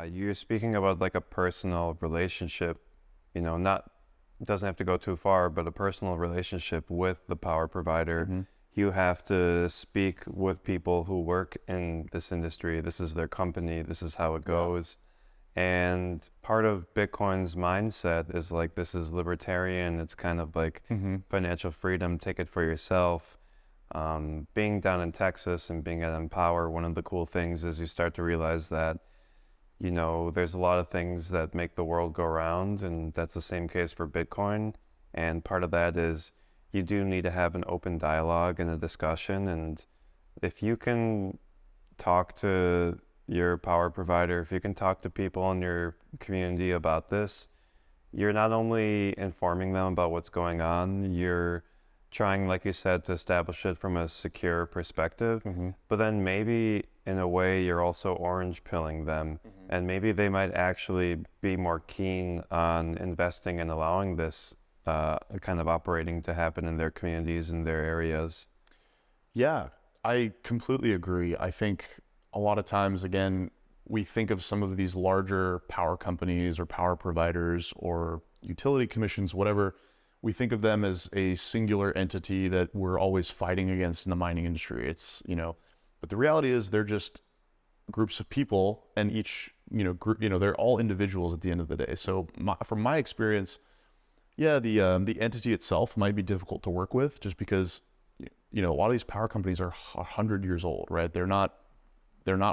You're speaking about like a personal relationship, not it doesn't have to go too far, but a personal relationship with the power provider. Hmm. You have to speak with people who work in this industry. This is their company. This is how it Yeah. goes. And part of Bitcoin's mindset is like this is libertarian. It's kind of like Hmm. financial freedom, take it for yourself. Being down in Texas and being at Empower, one of the cool things is you start to realize that there's a lot of things that make the world go round, and that's the same case for Bitcoin. And part of that is you do need to have an open dialogue and a discussion. And if you can talk to your power provider, if you can talk to people in your community about this, you're not only informing them about what's going on, you're trying, like you said, to establish it from a secure perspective. Hmm. But then maybe in a way, you're also orange pilling them. Hmm. And maybe they might actually be more keen on investing and allowing this kind of operating to happen in their communities, in their areas. Yeah, I completely agree. I think a lot of times, again, we think of some of these larger power companies or power providers or utility commissions, whatever. We think of them as a singular entity that we're always fighting against in the mining industry. But the reality is they're just groups of people, and each, group, they're all individuals at the end of the day. So from my experience, yeah, the entity itself might be difficult to work with just because a lot of these power companies are 100 years old, right? They're not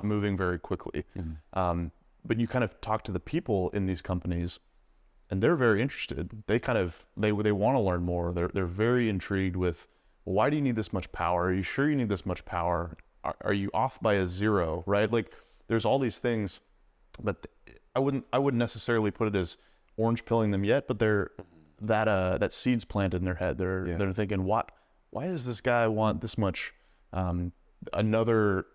moving very quickly. Mhm. But you kind of talk to the people in these companies, and they're very interested. They want to learn more. They're very intrigued with, well, why do you need this much power? Are you sure you need this much power? Are you off by a zero, right? Like, there's all these things, but I wouldn't necessarily put it as orange pilling them yet. But that seed's planted in their head. Yeah. They're thinking, what? Why does this guy want this much? Another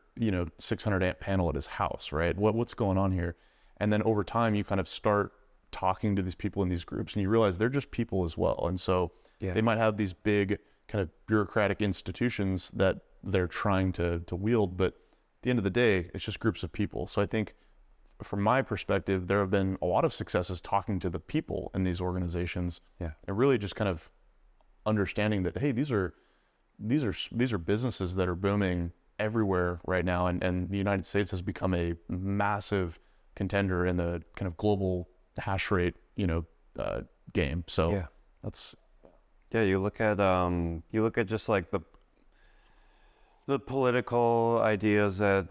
600 amp panel at his house, right? What's going on here? And then over time, you kind of start talking to these people in these groups, and you realize they're just people as well. And so Yeah. they might have these big kind of bureaucratic institutions that they're trying to wield, but at the end of the day, it's just groups of people. So I think from my perspective, there have been a lot of successes talking to the people in these organizations, Yeah. and really just kind of understanding that, hey, these are businesses that are booming everywhere right now, and the United States has become a massive contender in the kind of global hash rate game. So Yeah. that's Yeah. You look at just like the political ideas that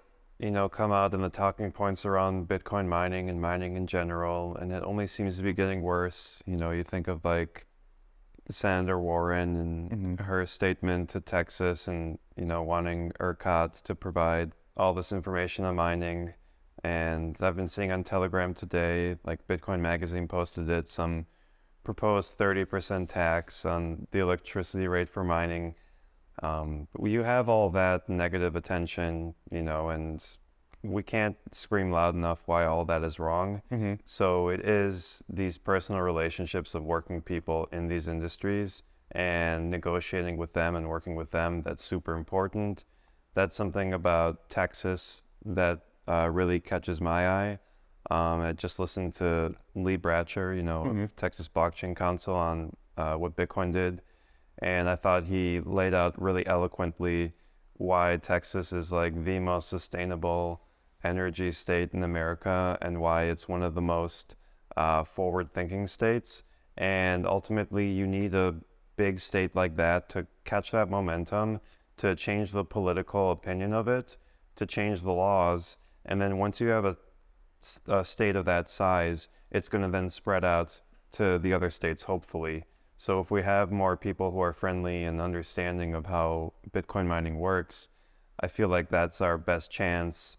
come out and the talking points around Bitcoin mining and mining in general, and it only seems to be getting worse. You think of like Senator Warren mhm. and her statement to Texas, and wanting ERCOT to provide all this information on mining. And I've been seeing on Telegram today, like Bitcoin Magazine posted it, some proposed 30% tax on the electricity rate for mining. You have all that negative attention, and we can't scream loud enough why all that is wrong. Mhm. So it is these personal relationships of working people in these industries and negotiating with them and working with them that's super important. That's something about Texas that really catches my eye. I just listened to Lee Bratcher, Mhm. of Texas Blockchain Council on what Bitcoin did. And I thought he laid out really eloquently why Texas is like the most sustainable energy state in America and why it's one of the most forward-thinking states. And ultimately, you need a big state like that to catch that momentum, to change the political opinion of it, to change the laws. And then once you have a state of that size, it's going to then spread out to the other states, hopefully. So if we have more people who are friendly and understanding of how Bitcoin mining works, I feel like that's our best chance,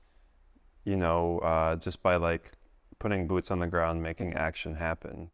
just by like putting boots on the ground, making action happen.